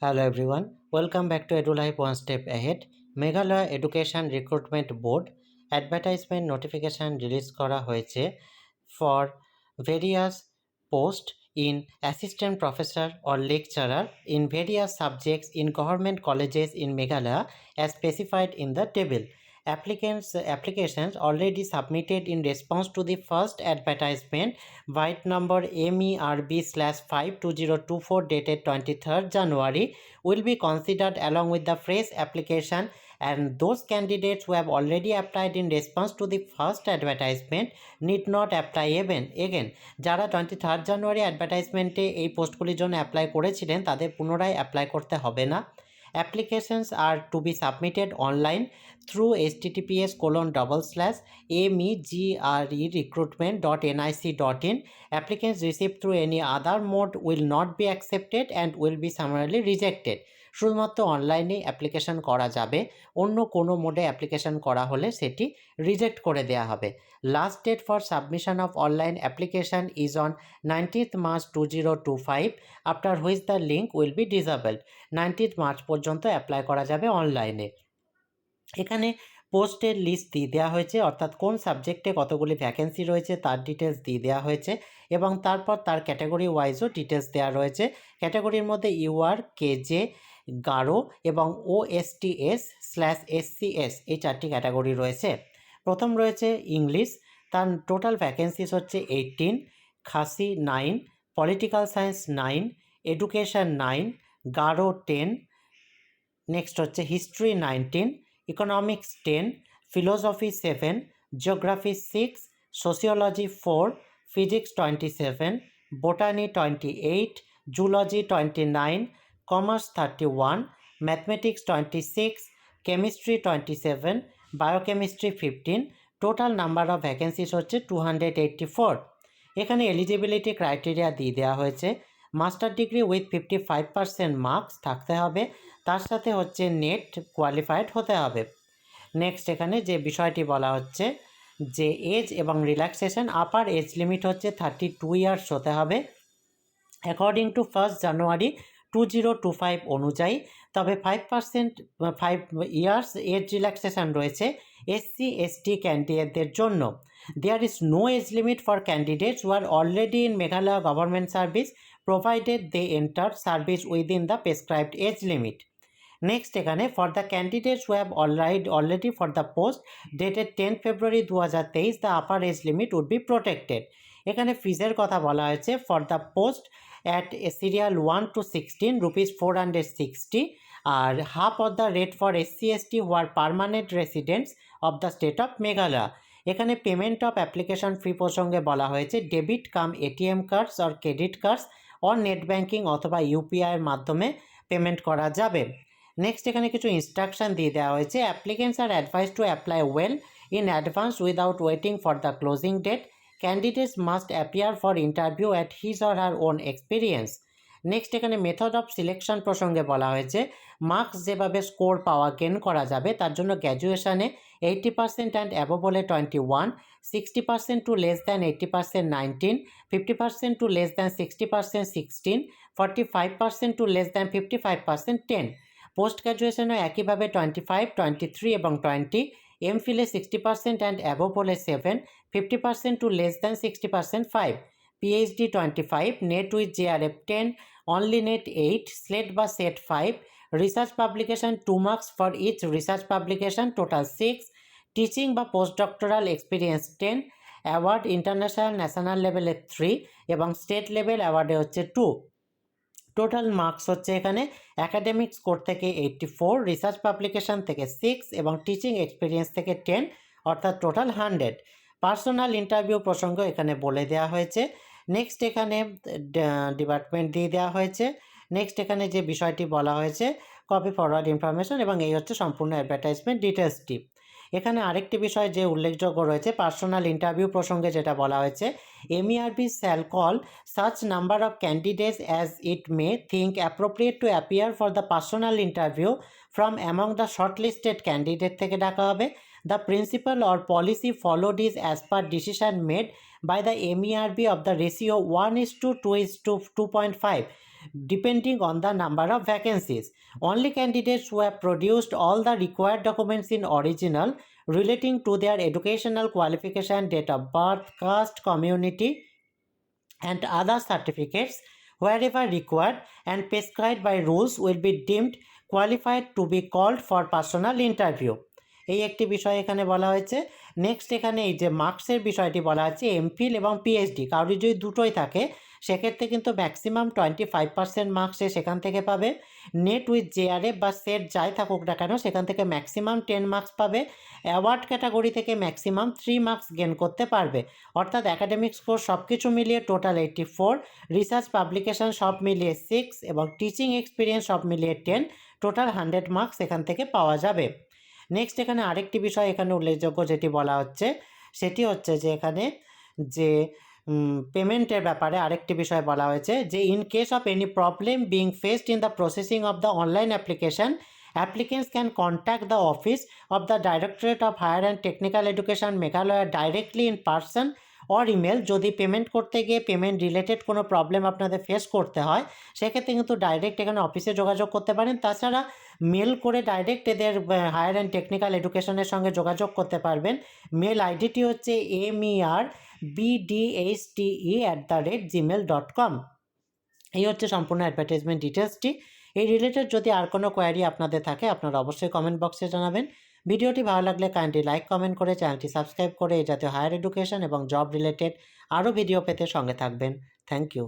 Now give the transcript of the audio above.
Hello everyone, welcome back to EduLife One Step Ahead. Meghalaya Education Recruitment Board advertisement notification release করা হয়েছে for various posts in assistant professor or lecturer in various subjects in government colleges in Meghalaya as specified in the table. Applications already submitted in response to the first advertisement white number MERB/52024 dated 23rd January will be considered along with the fresh application, and those candidates who have already applied in response to the first advertisement need not apply again. যারা 23rd জানুয়ারি অ্যাডভার্টাইজমেন্টে এই পোস্টগুলির জন্য apply করেছিলেন তাদের পুনরায় apply করতে হবে না। Applications are to be submitted online through https://megrerecruitment.nic.in. Applicants received through any other mode will not be accepted and will be summarily rejected. শুধুমাত্র অনলাইনে অ্যাপ্লিকেশন করা যাবে, অন্য কোনো মোডে অ্যাপ্লিকেশন করা হলে সেটি রিজেক্ট করে দেওয়া হবে। Last date for submission of online application is on 19th March 2025, after which the link will be disabled. 19th March পর্যন্ত অ্যাপ্লাই করা যাবে অনলাইনে। এখানে পোস্টের লিস্ট দিয়ে দেওয়া হয়েছে, অর্থাৎ কোন সাবজেক্টে কতগুলি ভ্যাকেন্সি রয়েছে তার ডিটেলস দিয়ে দেওয়া হয়েছে এবং তারপর তার ক্যাটাগরি ওয়াইজও ডিটেলস দেওয়া রয়েছে। ক্যাটাগরির মধ্যে ইউআর, কেজে, গারো এবং OSTS/SCS এই চারটি ক্যাটাগরি রয়েছে। প্রথম রয়েছে ইংলিশ, তার টোটাল ভ্যাকেন্সিস হচ্ছে 18, Khasi 9, political science 9, education 9, Garo 10, next হচ্ছে history 19, economics 10, philosophy 7, geography 6, sociology 4, physics 27, botany 28, zoology 29, commerce 31, mathematics 26, chemistry 27, biochemistry 15। Total number of vacancies হচ্ছে 284। এখানে এলিজিবিলিটি ক্রাইটেরিয়া দিয়ে দেওয়া হয়েছে। মাস্টার ডিগ্রি উইথ 55% মার্কস থাকতে হবে, তার সাথে হচ্ছে নেট কোয়ালিফাইড হতে হবে। নেক্সট এখানে যে বিষয়টি বলা হচ্ছে যে এজ এবং রিল্যাক্সেশন, আপার এজ লিমিট হচ্ছে 32 ইয়ার্স হতে হবে অ্যাকর্ডিং টু 1 জানুয়ারি 2025 অনুযায়ী। তবে 5 ইয়ার্স এজ রিল্যাক্সেশন রয়েছে SC/ST ক্যান্ডিডেটদের জন্য। There is no age limit for candidates who are already in Meghalaya government service provided they enter service within the prescribed age limit. Next এখানে for the candidates who have already for the post dated 10 February 2023 the upper age limit would be protected. এখানে ফিজের কথা বলা হয়েছে for the post at serial 1 to 16 rupees 460, আর half of the rate for SC/ST who are permanent residents of the state of Meghalaya. এখানে payment of application fee প্রসঙ্গে বলা হয়েছে debit cum ATM cards or credit cards or net banking অথবা ইউপিআইয়ের মাধ্যমে payment করা যাবে। নেক্সট এখানে কিছু ইনস্ট্রাকশন দিয়ে দেওয়া হয়েছে। Applicants are advise to apply well in advance without waiting for the closing date. Candidates must appear for interview at his or her own experience. Next এখানে মেথড অফ সিলেকশন প্রসঙ্গে বলা হয়েছে marks যেভাবে score পাওয়া gain করা যাবে তার জন্য গ্র্যাজুয়েশনে 80% অ্যান্ড অ্যাবভ হলে 21, 60% to less than 80% 19, 50% to less than 60% 16, 45% to less than 55% 10। Post গ্র্যাজুয়েশনও একইভাবে 25, 23 এবং 20, এমফিলে 60% অ্যান্ড অ্যাবভ হলে 7, 50% to less than 60% 5, PhD 25, net with JRF 10, only net 8, SLET বা SET 5, research publication 2 marks for each research publication, total 6, teaching বা post doctoral experience 10, award international national লেভেলে 3 এবং state level অ্যাওয়ার্ডে হচ্ছে 2। Total marks হচ্ছে এখানে academic score থেকে 84, research publication থেকে 6 এবং টিচিং এক্সপিরিয়েন্স থেকে 10, অর্থাৎ টোটাল 100। পার্সোনাল ইন্টারভিউ প্রসঙ্গ এখানে বলে দেওয়া হয়েছে। নেক্সট এখানে ডিপার্টমেন্ট দিয়ে দেওয়া হয়েছে। নেক্সট এখানে যে বিষয়টি বলা হয়েছে কপি ফরওয়ার্ড ইনফরমেশন, এবং এই হচ্ছে সম্পূর্ণ অ্যাডভার্টাইজমেন্ট ডিটেলসটি। এখানে আরেকটি বিষয় যে উল্লেখযোগ্য রয়েছে পার্সোনাল ইন্টারভিউ প্রসঙ্গে যেটা বলা হয়েছে MERB shall call such number of candidates as it may think appropriate to appear for the personal interview from among the shortlisted candidate থেকে ডাকা হবে। The principle or policy followed is as per decision made by the MERB of the ratio 1:2:2.5 depending on the number of vacancies. Only candidates who have produced all the required documents in original relating to their educational qualification, date of birth, caste, community, and other certificates wherever required and prescribed by rules will be deemed qualified to be called for personal interview. এই একটি বিষয় এখানে বলা হয়েছে। Next এখানে এই যে মার্কসের বিষয়টি বলা আছে, এমফিল এবং পিএইচডি কারোর যদি দুটোই থাকে সেক্ষেত্রে কিন্তু ম্যাক্সিমাম 25% মার্কস সে সেখান থেকে পাবে। নেট উইথ জেআরএফ বা সেট যাই থাকুক না কেন সেখান থেকে ম্যাক্সিমাম 10 মার্কস পাবে। অ্যাওয়ার্ড ক্যাটাগরি থেকে ম্যাক্সিমাম 3 মার্কস গেন করতে পারবে। অর্থাৎ অ্যাকাডেমিক স্কোর সব কিছু মিলিয়ে টোটাল 84, রিসার্চ পাবলিকেশন সব মিলিয়ে 6 এবং টিচিং এক্সপিরিয়েন্স সব মিলিয়ে 10, টোটাল 100 মার্কস এখান থেকে পাওয়া যাবে। নেক্সট এখানে আরেকটি বিষয় এখানে উল্লেখযোগ্য যেটি বলা হচ্ছে সেটি হচ্ছে যে এখানে যে পেমেন্টের ব্যাপারে আরেকটি বিষয় বলা হয়েছে যে in case of any problem being faced in the processing of the online application, applicants can contact the office of the Directorate of Higher and Technical Education Meghalaya directly in person or email। যদি payment করতে গিয়ে payment related কোনো problem আপনাদের face করতে হয় সেক্ষেত্রে কিন্তু direct এখানে অফিসে যোগাযোগ করতে পারেন। তাছাড়া মেল করে ডাইরেক্ট এদের হায়ার অ্যান্ড টেকনিক্যাল এডুকেশনের সঙ্গে যোগাযোগ করতে পারবেন। মেল আইডিটি হচ্ছে merbdhte@gmail.com। এই হচ্ছে সম্পূর্ণ অ্যাডভার্টাইজমেন্ট ডিটেলসটি। এই রিলেটেড যদি আর কোনো কোয়ারি আপনাদের থাকে আপনারা অবশ্যই কমেন্ট বক্সে জানাবেন। ভিডিওটি ভালো লাগলে কাইন্ডলি লাইক কমেন্ট করে চ্যানেলটি সাবস্ক্রাইব করে এই জাতীয় হায়ার এডুকেশন এবং জব রিলেটেড আরও ভিডিও পেতে সঙ্গে থাকবেন। Thank you.